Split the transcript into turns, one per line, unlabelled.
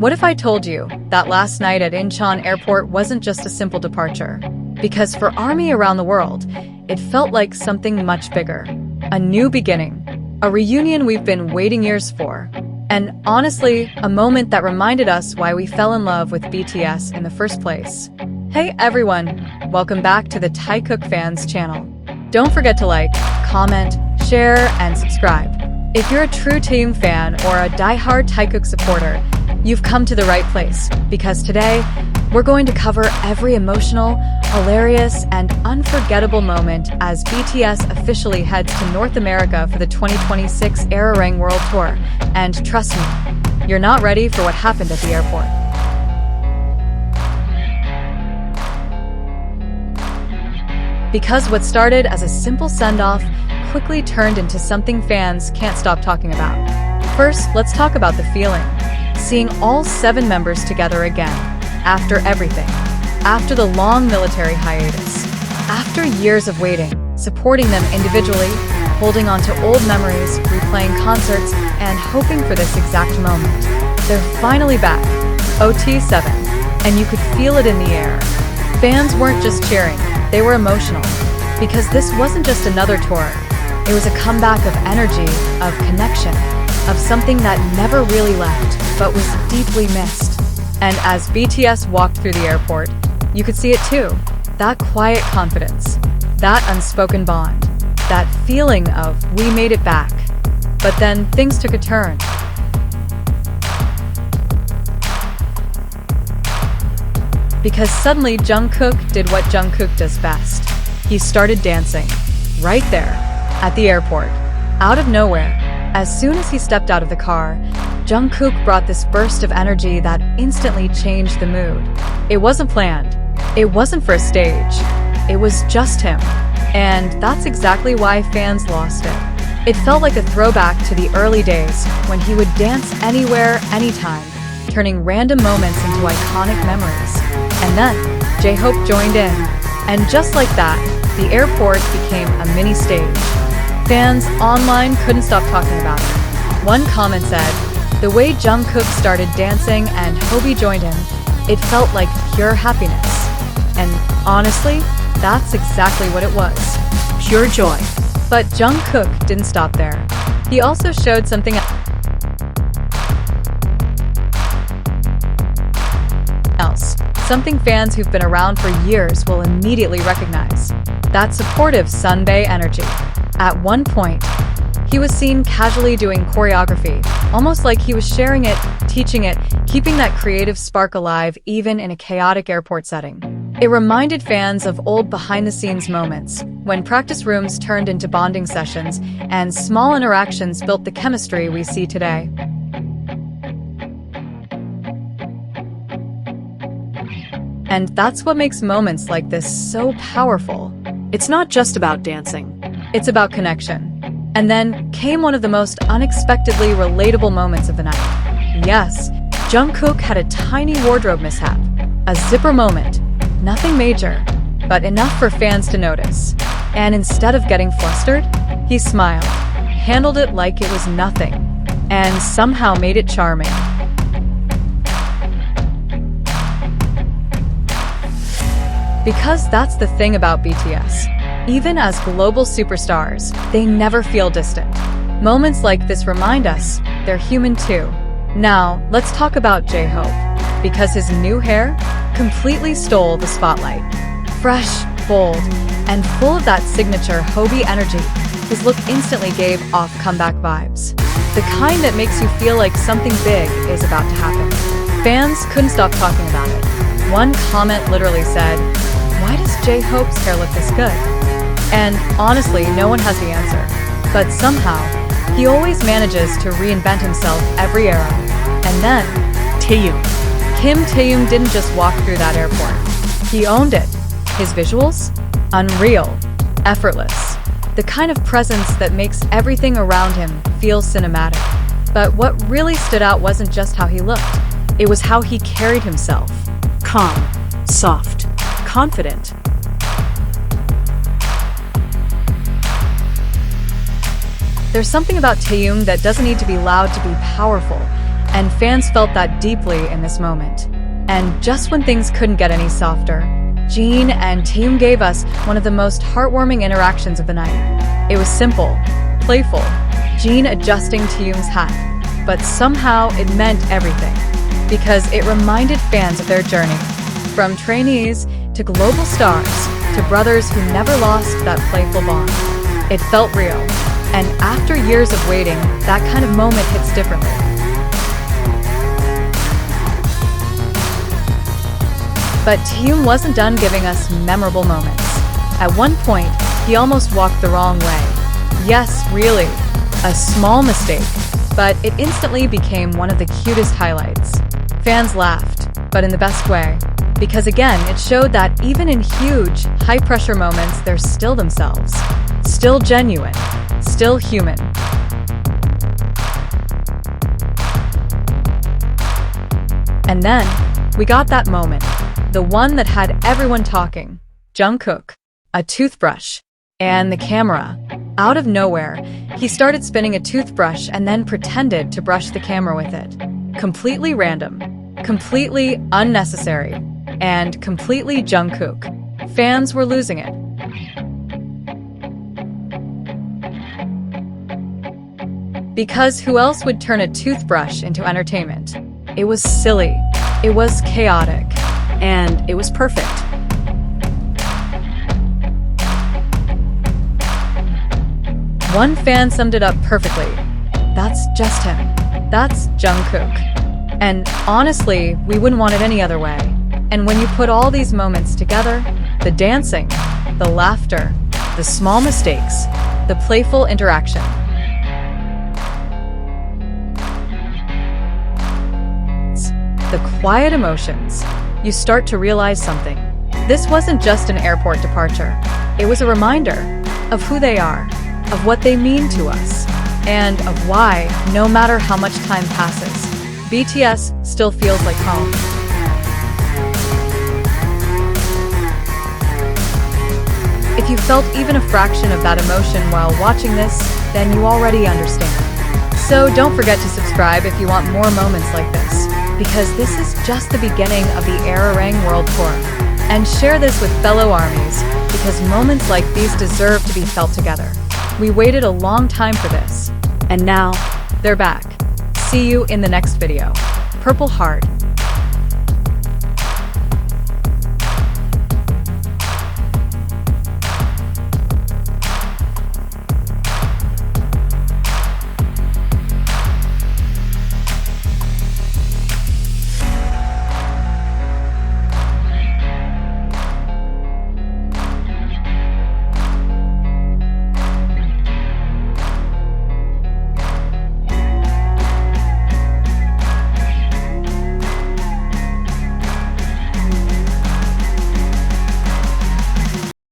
What if I told you that last night at Incheon Airport wasn't just a simple departure? Because for ARMY around the world, it felt like something much bigger. A new beginning. A reunion we've been waiting years for. And honestly, a moment that reminded us why we fell in love with BTS in the first place. Hey everyone, welcome back to the Taekook Fans channel. Don't forget to like, comment, share, and subscribe. If you're a true Taehyung fan or a die-hard Taekook supporter, you've come to the right place, because today, we're going to cover every emotional, hilarious, and unforgettable moment as BTS officially heads to North America for the 2026 Arirang World Tour. And trust me, you're not ready for what happened at the airport. Because what started as a simple send-off quickly turned into something fans can't stop talking about. First, let's talk about the feeling. Seeing all 7 members together again, after everything. After the long military hiatus. After years of waiting, supporting them individually, holding on to old memories, replaying concerts, and hoping for this exact moment. They're finally back, OT7, and you could feel it in the air. Fans weren't just cheering, they were emotional. Because this wasn't just another tour. It was a comeback of energy, of connection, of something that never really left, but was deeply missed. And as BTS walked through the airport, you could see it too. That quiet confidence, that unspoken bond, that feeling of we made it back. But then things took a turn. Because suddenly Jungkook did what Jungkook does best. He started dancing, right there, at the airport, out of nowhere. As soon as he stepped out of the car, Jungkook brought this burst of energy that instantly changed the mood. It wasn't planned. It wasn't for a stage. It was just him. And that's exactly why fans lost it. It felt like a throwback to the early days when he would dance anywhere, anytime, turning random moments into iconic memories. And then, J-Hope joined in. And just like that, the airport became a mini stage. Fans online couldn't stop talking about it. One comment said, "The way Jungkook started dancing and Hobi joined him, it felt like pure happiness." And honestly, that's exactly what it was. Pure joy. But Jungkook didn't stop there. He also showed something else. Something fans who've been around for years will immediately recognize. That supportive Sunbae energy. At one point, he was seen casually doing choreography, almost like he was sharing it, teaching it, keeping that creative spark alive even in a chaotic airport setting. It reminded fans of old behind-the-scenes moments, when practice rooms turned into bonding sessions, and small interactions built the chemistry we see today. And that's what makes moments like this so powerful. It's not just about dancing. It's about connection. And then came one of the most unexpectedly relatable moments of the night. Yes, Jungkook had a tiny wardrobe mishap. A zipper moment. Nothing major, but enough for fans to notice. And instead of getting flustered, he smiled, handled it like it was nothing, and somehow made it charming. Because that's the thing about BTS. Even as global superstars, they never feel distant. Moments like this remind us they're human too. Now, let's talk about J-Hope. Because his new hair completely stole the spotlight. Fresh, bold, and full of that signature Hobi energy, his look instantly gave off comeback vibes. The kind that makes you feel like something big is about to happen. Fans couldn't stop talking about it. One comment literally said, "Why does J-Hope's hair look this good?" And honestly, no one has the answer. But somehow, he always manages to reinvent himself every era. And then, Taehyung. Kim Taehyung didn't just walk through that airport. He owned it. His visuals? Unreal. Effortless. The kind of presence that makes everything around him feel cinematic. But what really stood out wasn't just how he looked. It was how he carried himself. Calm. Soft. Confident. There's something about Taehyung that doesn't need to be loud to be powerful. And fans felt that deeply in this moment. And just when things couldn't get any softer, Jin and Taehyung gave us one of the most heartwarming interactions of the night. It was simple, playful, Jin adjusting Taehyung's hat, but somehow it meant everything, because it reminded fans of their journey, from trainees to global stars to brothers who never lost that playful bond. It felt real, and after years of waiting, that kind of moment hits differently. But Taehyung wasn't done giving us memorable moments. At one point, he almost walked the wrong way. Yes, really, a small mistake, but it instantly became one of the cutest highlights. Fans laughed, but in the best way, because again, it showed that even in huge, high-pressure moments, they're still themselves, still genuine, still human. And then, we got that moment, the one that had everyone talking. Jungkook, a toothbrush, and the camera. Out of nowhere, he started spinning a toothbrush and then pretended to brush the camera with it. Completely random, completely unnecessary, and completely Jungkook. Fans were losing it. Because who else would turn a toothbrush into entertainment? It was silly, it was chaotic, and it was perfect. One fan summed it up perfectly. That's just him. That's Jungkook. And honestly, we wouldn't want it any other way. And when you put all these moments together, the dancing, the laughter, the small mistakes, the playful interaction, the quiet emotions, you start to realize something. This wasn't just an airport departure. It was a reminder of who they are, of what they mean to us, and of why, no matter how much time passes, BTS still feels like home. If you felt even a fraction of that emotion while watching this, then you already understand. So don't forget to subscribe if you want more moments like this, because this is just the beginning of the Arirang World Tour. And share this with fellow armies, because moments like these deserve to be felt together. We waited a long time for this, and now they're back. See you in the next video. Purple Heart.